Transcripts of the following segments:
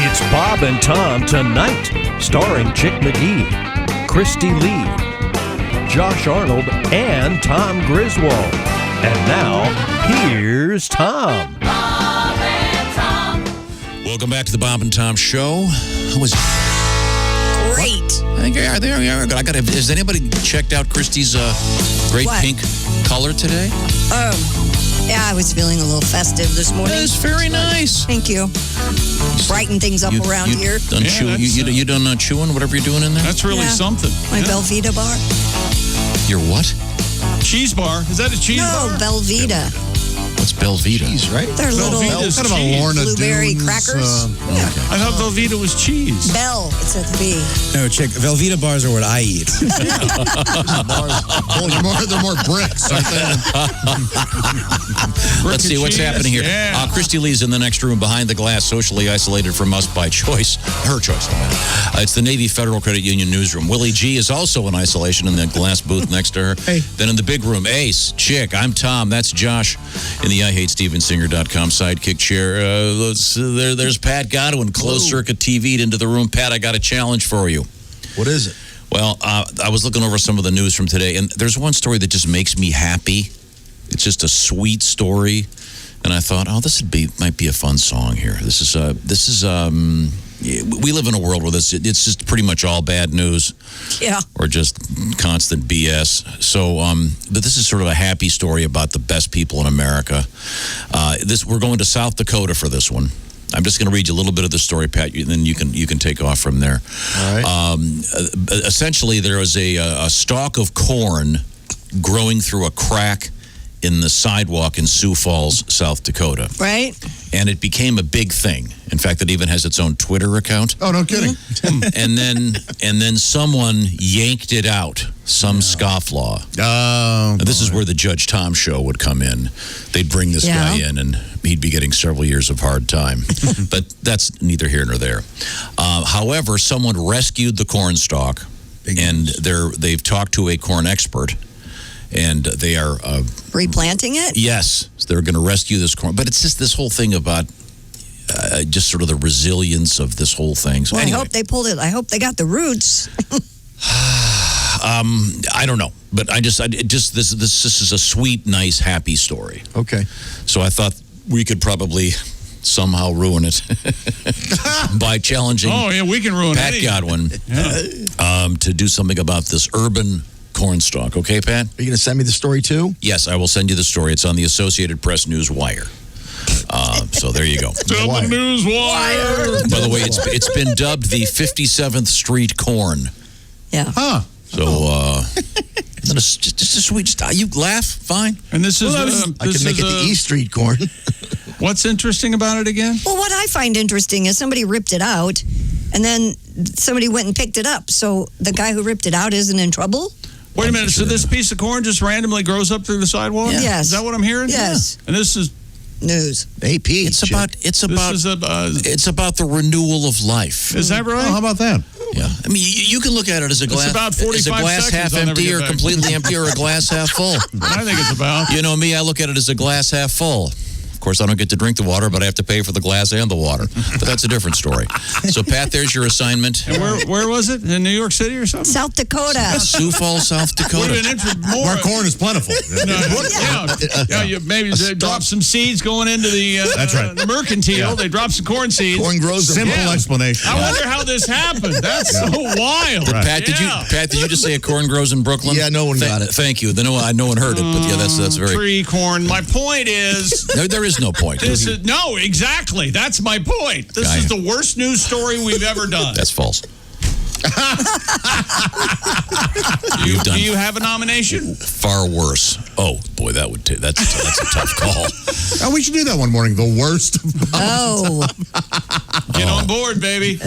It's Bob and Tom Tonight, starring Chick McGee, Christy Lee, Josh Arnold, and Tom Griswold. And now, here's Tom. Bob and Tom. Welcome back to the Bob and Tom Show. How was it? Great. I think they are good. Has anybody checked out Christy's great pink color today? Yeah, I was feeling a little festive this morning. That is very nice. Thank you. Brighten things up around here. You done chewing whatever you're doing in there? That's really something. My Velveeta bar. Your what? Cheese bar. Is that a cheese bar? No, Velveeta. What's Belvita? Cheese, right? They're little Velveeta's kind of a cheese. Lorna blueberry Doones, crackers. I thought Velveeta was cheese. Bell. It's at the V. No, Chick, Velveeta bars are what I eat. They're more bricks, aren't they? Let's see what's happening here. Yeah. Christy Lee's in the next room behind the glass, socially isolated from us by choice. Her choice. It's the Navy Federal Credit Union newsroom. Willie G is also in isolation in the glass booth next to her. Hey. Then in the big room, Ace, Chick, I'm Tom, that's Josh in the IHateStevensinger.com sidekick chair. There's Pat Godwin, closed circuit TV'd into the room. Pat, I got a challenge for you. What is it? Well, I was looking over some of the news from today, and there's one story that just makes me happy. It's just a sweet story, and I thought, might be a fun song here. We live in a world where it's just pretty much all bad news. Yeah. Or just constant BS. So, but this is sort of a happy story about the best people in America. We're going to South Dakota for this one. I'm just going to read you a little bit of the story, Pat, and then you can take off from there. All right. Essentially, there was a stalk of corn growing through a crack in the sidewalk in Sioux Falls, South Dakota. Right? And it became a big thing. In fact, it even has its own Twitter account. Oh, no kidding. and then someone yanked it out, some scofflaw. This is where the Judge Tom show would come in. They'd bring this guy in, and he'd be getting several years of hard time. But that's neither here nor there. However, someone rescued the corn stalk, and they've talked to a corn expert. And they are replanting it? Yes, they're going to rescue this corn. But it's just this whole thing about just sort of the resilience of this whole thing. So Well, anyway, I hope they pulled it. I hope they got the roots. I don't know, but this is a sweet, nice, happy story. Okay. So I thought we could probably somehow ruin it by challenging. Oh yeah, we can ruin Pat anything. Godwin to do something about this urban corn stalk. Okay, Pat? Are you going to send me the story too? Yes, I will send you the story. It's on the Associated Press News Wire. So there you go. Tell the news wire. By the way, it's been dubbed the 57th Street Corn. Yeah. Huh. So just a sweet style. You laugh, fine. And this is I can make it the E Street corn. What's interesting about it again? Well, what I find interesting is somebody ripped it out, and then somebody went and picked it up. So the guy who ripped it out isn't in trouble? Wait a minute. So this piece of corn just randomly grows up through the sidewalk? Yeah. Yes. Is that what I'm hearing? Yes. And this is News. AP. It's about the renewal of life. Is that right? Oh, how about that? Yeah. I mean, you can look at it as a glass, about 45 glass seconds. half I'll never empty get or back. completely empty or a glass half full. I think it's about. You know me, I look at it as a glass half full. Of course, I don't get to drink the water, but I have to pay for the glass and the water. But that's a different story. So, Pat, there's your assignment. And where was it? In New York City or something? South Dakota. Sioux Falls, South Dakota. Where corn is plentiful. Maybe they drop some seeds going into the That's right. the mercantile. Yeah. They drop some corn seeds. Corn grows. Simple explanation. I wonder how this happened. That's so wild. Right. Pat, did you just say a corn grows in Brooklyn? Yeah, no one got it. Thank you. No one heard it, but yeah, that's very tree corn. My point is there is no point. no, exactly. That's my point. This is the worst news story we've ever done. That's false. Do you have a nomination? Far worse. Oh boy, that's a tough call. Oh, we should do that one morning. The worst. Oh. Get on board, baby.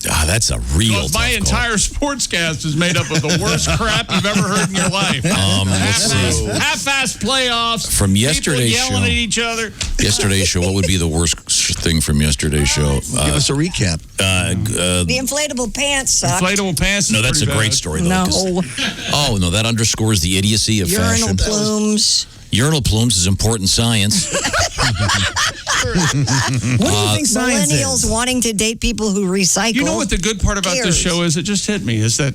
That's a real tough my call. entire sportscast is made up of the worst crap you've ever heard in your life. Let's see. Half-assed playoffs. From yesterday's people yelling show. at each other. Yesterday's show. What would be the worst thing from yesterday's show? Give us a recap. The inflatable pants sucked. Inflatable pants. No, that's a pretty great bad. story, though. No. 'cause- Oh, no, that underscores the idiocy of Urinal fashion. plumes. Urinal plumes is important science. What do you think science Millennials is? wanting to date people who recycle. You know what the good part about this show is? It just hit me is that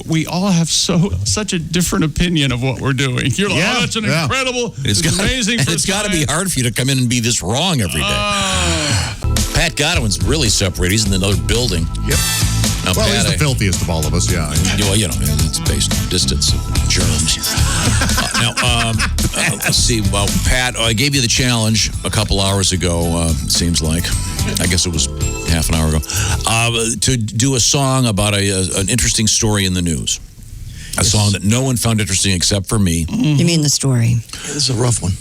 we all have such a different opinion of what we're doing. You're like, oh, that's an incredible, it's amazing. And it's got to be hard for you to come in and be this wrong every day. Pat Godwin's really separated. He's in another building. Yep. Now, Well, Pat, he's the filthiest of all of us, yeah. Well, you know, it's based on distance and germs. Let's see. Well, Pat, I gave you the challenge a couple hours ago, it seems like. I guess it was half an hour ago. To do a song about an interesting story in the news. A song that no one found interesting except for me. You mean the story? This is a rough one.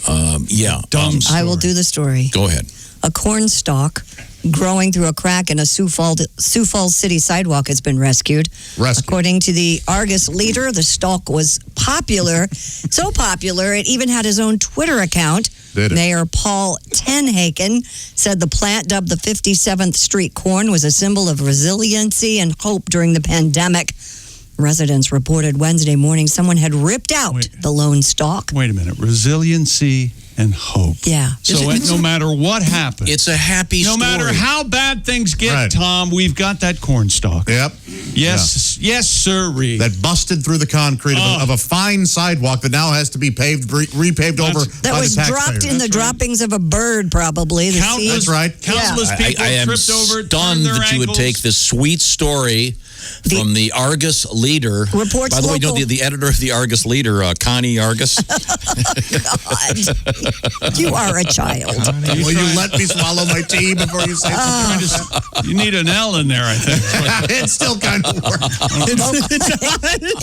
Yeah. I will do the story. Go ahead. A corn stalk growing through a crack in a Sioux Falls City sidewalk has been rescued. According to the Argus leader, the stalk was popular, so popular it even had his own Twitter account. Mayor Paul Tenhaken said the plant, dubbed the 57th Street corn, was a symbol of resiliency and hope during the pandemic. Residents reported Wednesday morning someone had ripped out the lone stalk. Wait a minute. Resiliency and hope. Yeah. So no matter what happens. It's a happy story. No matter how bad things get, Tom, we've got that corn stalk. Yep. Yes, yes, sirree. That busted through the concrete of a fine sidewalk that now has to be repaved over that by was the taxpayer. dropped in the droppings of a bird, probably. That's right. Countless people I am tripped over, stunned that you would take this sweet story from the Argus leader. Reports By the way, local. the editor of the Argus leader, Connie Argus. God, you are a child. Will you let me swallow my tea before you say something? You need an L in there, I think. It still kind of works.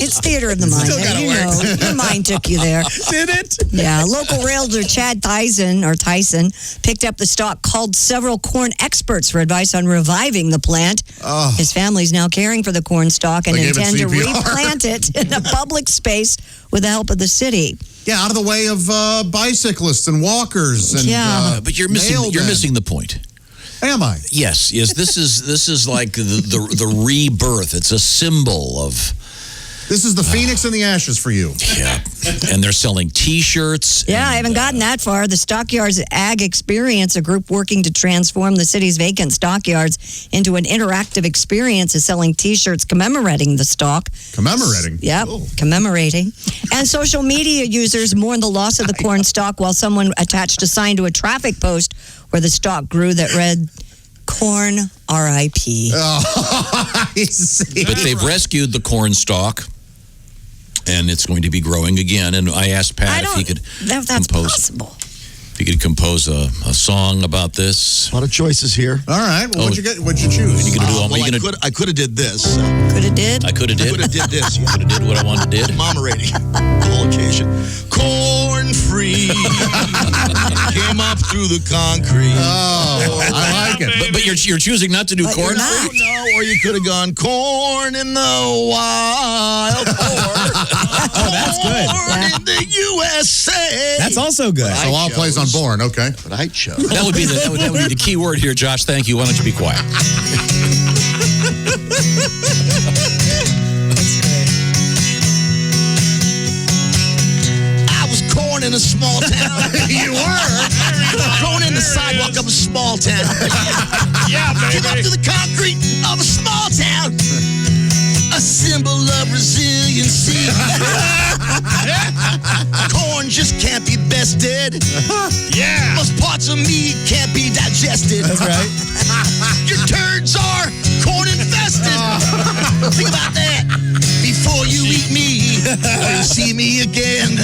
It's theater of the mind. You know, your mind took you there. Did it? Yeah, local realtor Chad Tyson picked up the stalk, called several corn experts for advice on reviving the plant. His family's now caring for the corn stalk and They gave it intend to CPR. replant it in a public space with the help of the city. Yeah, out of the way of bicyclists and walkers and But you're missing the point. Am I? Yes. This is like the rebirth. It's a symbol of. This is the phoenix and the ashes for you. Yeah. And they're selling T-shirts. Yeah, I haven't gotten that far. The Stockyards Ag Experience, a group working to transform the city's vacant stockyards into an interactive experience, is selling T-shirts commemorating the stalk. Commemorating? Yep, commemorating. And social media users mourn the loss of the corn stalk while someone attached a sign to a traffic post where the stalk grew that read, "Corn R.I.P." Oh, I see. But they've rescued the corn stalk. And it's going to be growing again. And I asked Pat if he could that's possible. If he could compose a song about this. A lot of choices here. All right. Well, what'd you choose? You gonna do all, I could have did this. Could have did. I could have did. Could have did this. Yeah. Could have did what I wanted to did. Mama rating. The whole occasion. Corn free came up through the concrete. Oh, I like it. But you're choosing not to do But corn you're not. free? No, or you could have gone corn in the wild. Oh, that's good. Corn in the USA. That's also good. So all plays on Born, okay. But I chose. That would be the key word here, Josh. Thank you. Why don't you be quiet? I was corn in a small town. You were? Thrown in the sidewalk of a small town. Yeah, Came up to the concrete of a small town. A symbol of resiliency. Corn just can't be bested. Yeah. Most parts of me can't be digested. That's right. Your turds are corn infested. Think about that before you eat me or you'll see me again.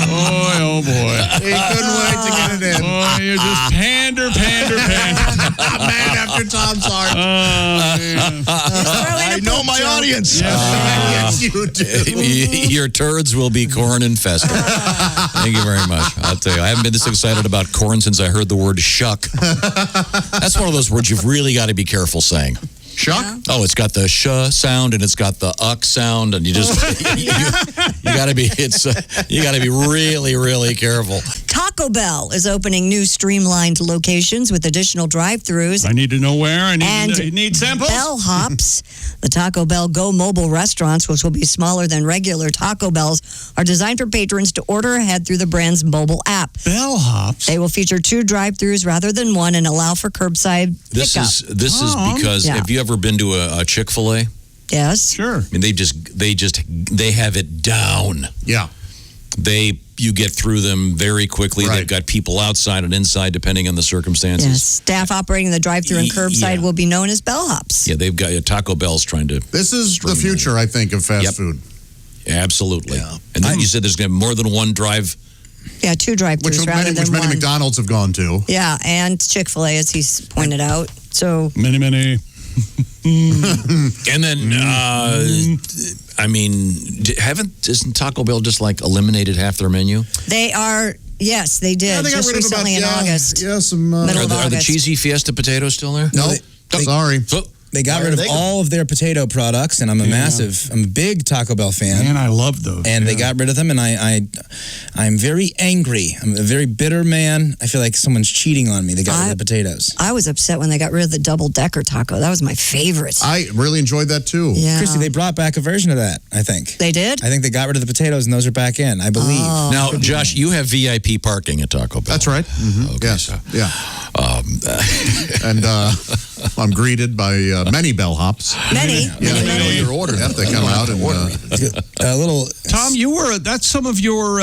Boy, oh boy. He couldn't wait to get it in. Boy, you just pander. Man after Tom's heart. I know my audience. Yes, you do. Your turds will be corn infested. Thank you very much. I'll tell you, I haven't been this excited about corn since I heard the word shuck. That's one of those words you've really got to be careful saying. Shuck? Oh, it's got the sh sound and it's got the uck sound, and you just you got to be really, really careful. Tom Taco Bell is opening new streamlined locations with additional drive-thrus. I need to know where. I need samples. Bellhops. The Taco Bell Go mobile restaurants, which will be smaller than regular Taco Bells, are designed for patrons to order ahead through the brand's mobile app. Bellhops. They will feature 2 drive-thrus rather than 1 and allow for curbside This pickup. is because have you ever been to a Chick-fil-A? Yes. Sure. I mean, they have it down. Yeah. You get through them very quickly. Right. They've got people outside and inside depending on the circumstances. Yes. Staff operating the drive-thru and curbside will be known as bellhops. Yeah, they've got Taco Bell's trying to. This is the future, I think, of fast food. Absolutely. Yeah. And then you said there's going to be more than one drive. Yeah, 2 drive-thrus rather than 1. Which many McDonald's have gone to. Yeah, and Chick-fil-A, as he's pointed out. So many. And then, I mean, isn't Taco Bell just like eliminated half their menu? they are. Yes, they did they got just rid of recently in August. Yeah, some. Middle of Are the August. cheesy Fiesta potatoes still there? No, sorry. So, They got rid of all of their potato products, and I'm a big Taco Bell fan. Man, I love those. And they got rid of them, and I'm very angry. I'm a very bitter man. I feel like someone's cheating on me. They got rid of the potatoes. I was upset when they got rid of the double-decker taco. That was my favorite. I really enjoyed that too. Yeah. Christy, they brought back a version of that, I think. They did? I think they got rid of the potatoes, and those are back in, I believe. Oh. now, Josh, you have VIP parking at Taco Bell. That's right. Mm-hmm. Okay, yes. so, Yeah. And I'm greeted by many bellhops. Many. Yeah, many, they know many. your order. Yep, they come out and A little. Tom, that's some of your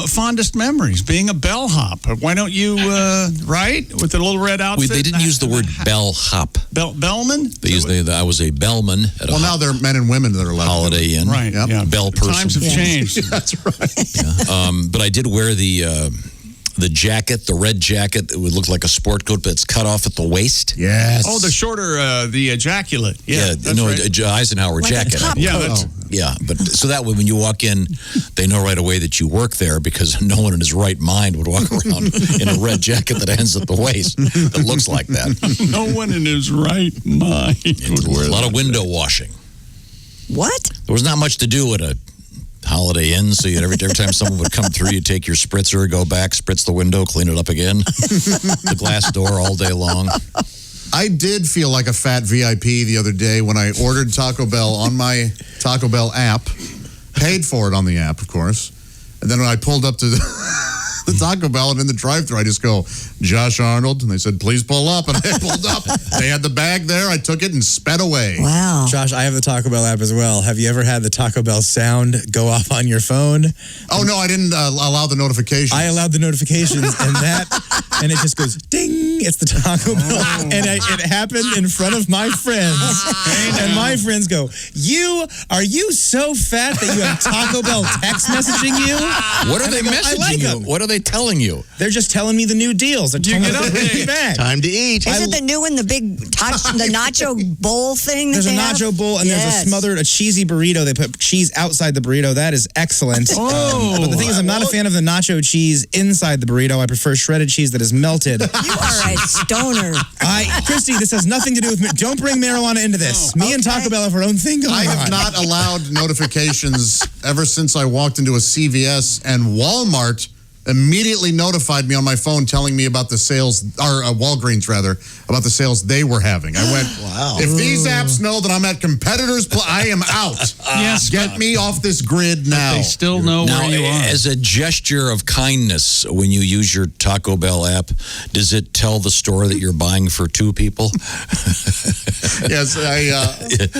fondest memories, being a bellhop. Why don't you, right? With the little red outfit. They didn't use the word bellhop. Bellman? I was a bellman at a now they're men and women that are allowed. Holiday Inn. Right. Yep. Yeah. Bell person. Times have changed. That's right. But I did wear the jacket, the red jacket. It would look like a sport coat, but it's cut off at the waist. Yes. Oh, the shorter, the ejaculate. Yeah, that's right. Eisenhower Like a jacket. top Yeah, coat. that's But so that way when you walk in, they know right away that you work there because no one in his right mind would walk around in a red jacket that ends at the waist that looks like that. no one in his right mind would wear A lot that. of window washing. What? There was not much to do at a Holiday Inn, so every time someone would come through, you'd take your spritzer, go back, spritz the window, clean it up again. The glass door all day long. I did feel like a fat VIP the other day when I ordered Taco Bell on my Taco Bell app, paid for it on the app, of course. And then when I pulled up to the Taco Bell and in the drive-thru, I just go, Josh Arnold. And they said, please pull up. And I pulled up. They had the bag there. I took it and sped away. Wow. Josh, I have the Taco Bell app as well. Have you ever had the Taco Bell sound go off on your phone? Oh, no, I didn't allow the notifications. I allowed the notifications, and it just goes ding. It's the Taco Bell, and it happened in front of my friends, and my friends go, "Are you so fat that you have Taco Bell text messaging you? What are they I messaging like you? them. What are they telling you? They're just telling me the new deals. They're telling me get to bring updated. me back. Time to eat. Is it the new one, the big the nacho bowl thing? There's a they have? nacho bowl and Yes. there's a cheesy burrito. They put cheese outside the burrito. That is excellent. But the thing is, I'm not a fan of the nacho cheese inside the burrito. I prefer shredded cheese that is melted. You are a stoner. Christy, this has nothing to do with me. Don't bring marijuana into this. Me and Taco Bell have our own thing going I have on. not allowed notifications ever since I walked into a CVS, and Walmart immediately notified me on my phone telling me about the sales, or Walgreens rather, about the sales they were having. I went, wow. If these apps know that I'm at competitors, I am out. Yes, Get me off this grid now. They still know Now, where you are. as a gesture of kindness, when you use your Taco Bell app, does it tell the store that you're buying for 2 people? Yes,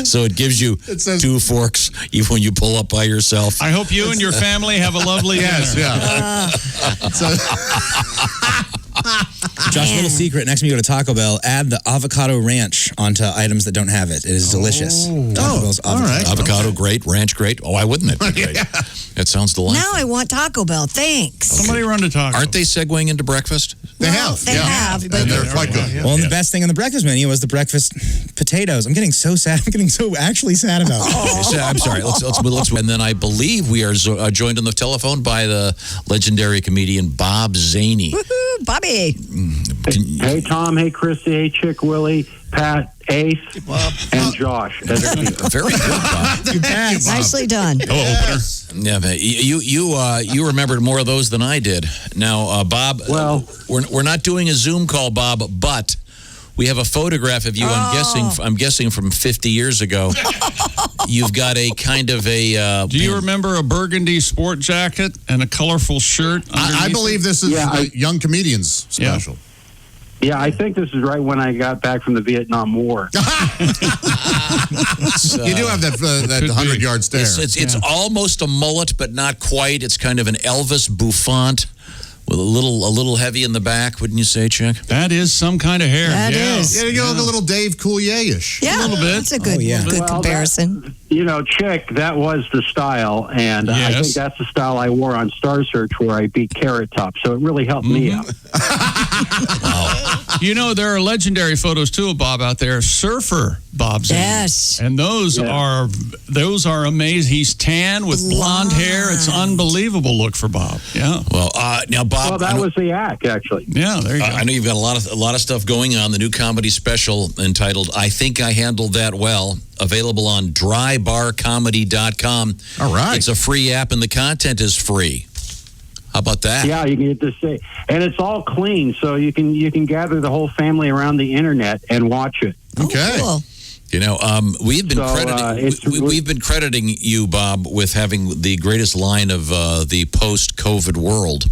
So it gives you says- 2 forks even when you pull up by yourself. I hope you and your family have a lovely yes, dinner. yeah. So, Josh, little secret. Next time you go to Taco Bell, add the avocado ranch onto items that don't have it. It is delicious. Taco Bell's all right. Avocado, great. Ranch, great. Oh, why wouldn't it be great? That sounds delightful. Now I want Taco Bell. Thanks. Somebody run to Taco. Aren't they segueing into breakfast? they Well, have. they yeah. have, but- And they're quite good. Well, and the best thing on the breakfast menu was the breakfast potatoes. I'm getting so sad. I'm getting so actually sad about it. I'm sorry. Let's. And then I believe we are joined on the telephone by the legendary comedian Bob Zany. Woohoo, Bobby. Hey, Tom. Hey, Christy. Hey, Chick, Willie, Pat, Ace, and Josh. Very good, Bob. You pass. Nicely done. Hello, opener. Yeah, man. You remembered more of those than I did. Now, Bob, we're not doing a Zoom call, Bob, but we have a photograph of you. I'm guessing from 50 years ago. You've got a kind of a. Do you remember a burgundy sport jacket and a colorful shirt? I believe this is a young comedians special. Yeah, I think this is right when I got back from the Vietnam War. You do have that 100-yard stare. It's almost a mullet, but not quite. It's kind of an Elvis bouffant with a little heavy in the back, wouldn't you say, Chick? That is some kind of hair. That is. Yeah, you look a little Dave Coulier-ish. Yeah, a little bit. That's a good, good comparison. Chick, that was the style, and I think that's the style I wore on Star Search where I beat Carrot Top, so it really helped me out. There are legendary photos, too, of Bob out there. Surfer Bob Zany. Yes. And those are amazing. He's tan with blonde hair. It's unbelievable look for Bob. Yeah. Well, now, Bob. Well, that was the act, actually. Yeah, there you go. I know you've got a lot of stuff going on. The new comedy special entitled "I Think I Handled That Well," available on drybarcomedy.com. All right. It's a free app, and the content is free. How about that? Yeah, you can get to see, and it's all clean, so you can gather the whole family around the internet and watch it. Okay. Oh, cool. We've been crediting you, Bob, with having the greatest line of the post-COVID world.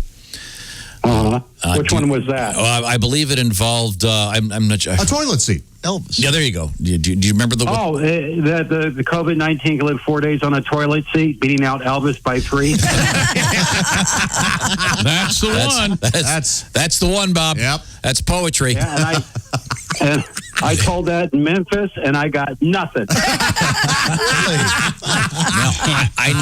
Which one was that? I believe it involved. I'm not sure. A toilet seat. Elvis. Yeah, there you go. Do you remember the? Oh, the COVID-19 can live 4 days on a toilet seat, beating out Elvis by 3. That's the one. That's the one, Bob. Yep. That's poetry. Yeah, and I told that in Memphis, and I got nothing. Now, I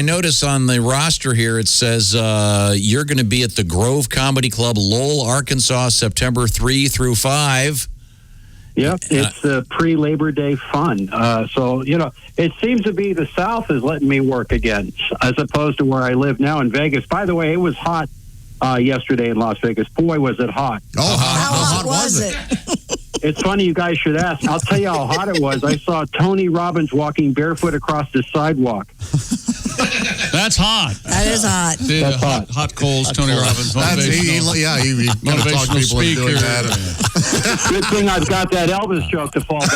notice on the roster here it says you're going to be at the Grove Comedy Club, Lowell, Arkansas, September 3 through 5. Yep, it's pre-Labor Day fun. So, it seems to be the South is letting me work again, as opposed to where I live now in Vegas. By the way, it was hot yesterday in Las Vegas. Boy, was it hot. Oh, How hot was it? It's funny you guys should ask. I'll tell you how hot it was. I saw Tony Robbins walking barefoot across the sidewalk. That's hot. That is hot. That's hot. Hot coals, Tony Robbins. He kind of talk people into doing that. Good thing I've got that Elvis joke to fall back.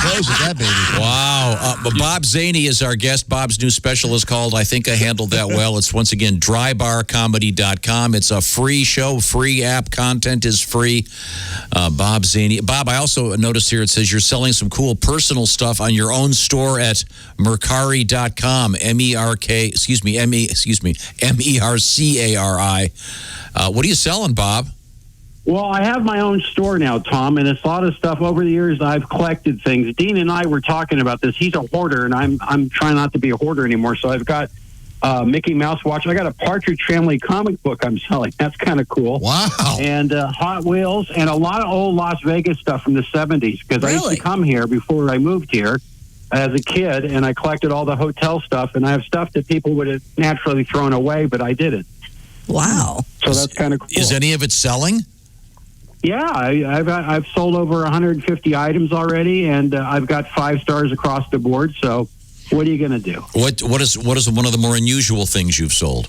Close with that, baby. Wow. But Bob Zany is our guest. Bob's new special is called I Think I Handled That Well. It's once again drybarcomedy.com. It's a free show, free app. Content is free. Bob Zany. Bob, I also noticed here it says you're selling some cool personal stuff on your own store at Mercari.com. MERCARI. What are you selling, Bob? Well, I have my own store now, Tom, and it's a lot of stuff. Over the years, I've collected things. Dean and I were talking about this. He's a hoarder, and I'm trying not to be a hoarder anymore. So I've got Mickey Mouse watch. I got a Partridge Family comic book I'm selling. That's kind of cool. Wow. And Hot Wheels and a lot of old Las Vegas stuff from the 70s, because I used to come here before I moved here as a kid, and I collected all the hotel stuff, and I have stuff that people would have naturally thrown away, but I didn't. Wow. So that's kind of cool. Is any of it selling? Yeah, I've sold over 150 items already, and I've got 5 stars across the board. So, what are you going to do? What is one of the more unusual things you've sold?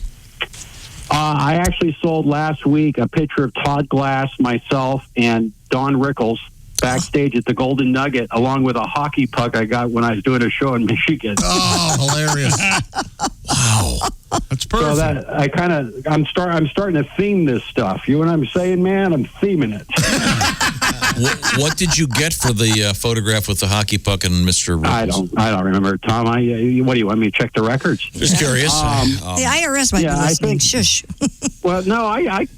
I actually sold last week a picture of Todd Glass, myself, and Don Rickles backstage at the Golden Nugget, along with a hockey puck I got when I was doing a show in Michigan. Oh, hilarious! Wow, that's perfect. So that I'm starting to theme this stuff. You know what I'm saying, man? I'm theming it. What did you get for the photograph with the hockey puck and Mr. Rickles? I don't remember, Tom. What do you want me to check the records? Just curious. The IRS might be listening. Shush. Well, no, I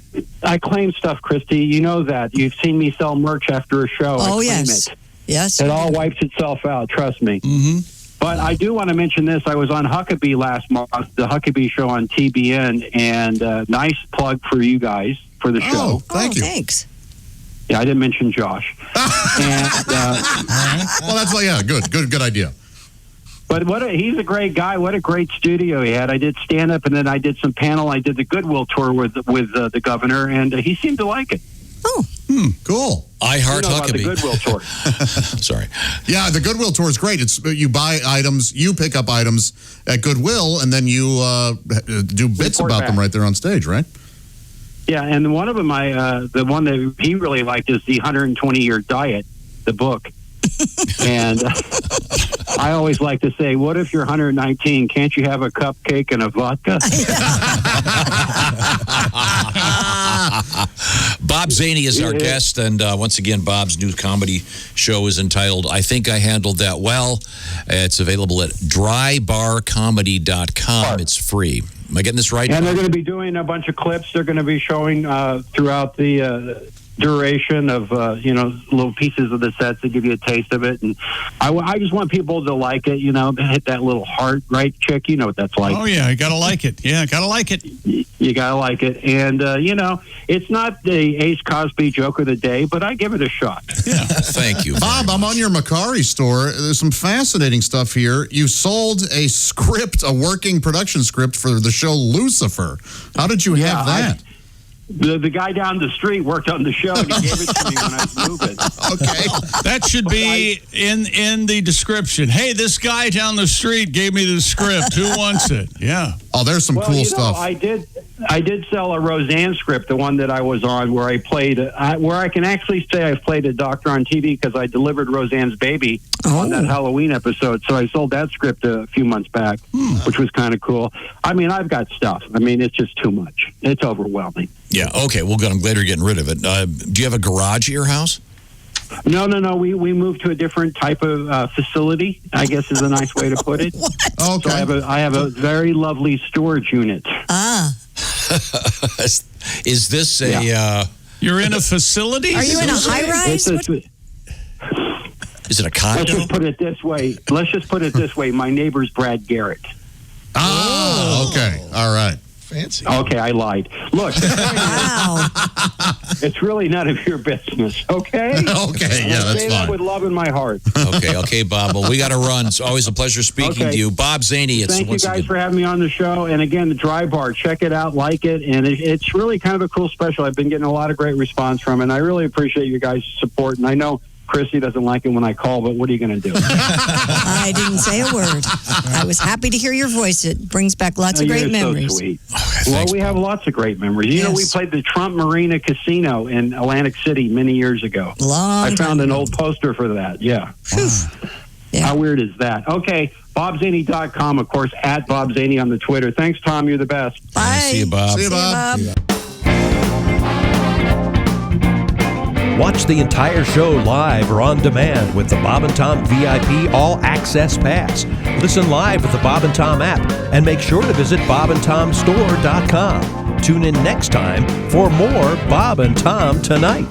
claim stuff, Christy. You know that. You've seen me sell merch after a show. Oh, I claim yes. it. Yes. It all wipes itself out. Trust me. Mm-hmm. But I do want to mention this. I was on Huckabee last month, the Huckabee show on TBN, and nice plug for you guys for the show. Thank you. Thanks. Yeah, I didn't mention Josh. And, well, that's good idea. But he's a great guy. What a great studio he had. I did stand-up, and then I did some panel. I did the Goodwill tour with the governor, and he seemed to like it. Oh. Cool. I Heart about the Huckabee. Goodwill tour. Sorry. Yeah, the Goodwill tour is great. It's you buy items, you pick up items at Goodwill, and then you do bits Report about back. them right there on stage, right? Yeah, and one of them, the one that he really liked is the 120-year diet, the book. And I always like to say, what if you're 119? Can't you have a cupcake and a vodka? Bob Zany is our guest, and once again, Bob's new comedy show is entitled I Think I Handled That Well. It's available at drybarcomedy.com. It's free. Am I getting this right? And they're going to be doing a bunch of clips. They're going to be showing throughout the duration of, little pieces of the sets to give you a taste of it. And I just want people to like it, hit that little heart, right, Chick? You know what that's like. Oh, yeah, you got to like it. Yeah, got to like it. You got to like it. And, it's not the Ace Cosby joke of the day, but I give it a shot. Yeah. Thank you. Bob, I'm on your Macari store. There's some fascinating stuff here. You sold a working production script for the show Lucifer. How did you have that? The guy down the street worked on the show, and he gave it to me when I was moving. Okay. That should be in the description. Hey, this guy down the street gave me the script. Who wants it? Yeah. Oh, there's some cool stuff. I did sell a Roseanne script, the one that I was on, where I played, where I can actually say I've played a doctor on TV because I delivered Roseanne's baby on that Halloween episode. So I sold that script a few months back, which was kind of cool. I mean, I've got stuff. I mean, it's just too much. It's overwhelming. Yeah, okay. Well, good. I'm glad you're getting rid of it. Do you have a garage at your house? No. We moved to a different type of facility, I guess is a nice way to put it. Okay. So I have a very lovely storage unit. Is this a... You're in a facility? Are you in a high-rise? Is it a condo? Let's just put it this way. My neighbor's Brad Garrett. Oh, okay. All right. Fancy. Okay, I lied. Look, Wow. it's really none of your business, okay? Okay, yeah, I that's say that fine. with love in my heart. Okay, Bob. Well, we got to run. It's always a pleasure speaking to you. Bob Zany. Thank you guys for having me on the show. And again, the Dry Bar, check it out, like it. And it's really kind of a cool special. I've been getting a lot of great response from it. And I really appreciate you guys' support. And I know Chrissy doesn't like it when I call, but what are you going to do? I didn't say a word. I was happy to hear your voice. It brings back lots of great memories. So sweet. Thanks, we have lots of great memories. You know, we played the Trump Marina Casino in Atlantic City many years ago. I found an old poster for that. Yeah. Yeah. How weird is that? Okay, BobZany.com, of course, at Bob Zany on the Twitter. Thanks, Tom. You're the best. Bye. See you, Bob. See you, Bob. Watch the entire show live or on demand with the Bob and Tom VIP All Access Pass. Listen live with the Bob and Tom app and make sure to visit bobandtomstore.com. Tune in next time for more Bob and Tom Tonight.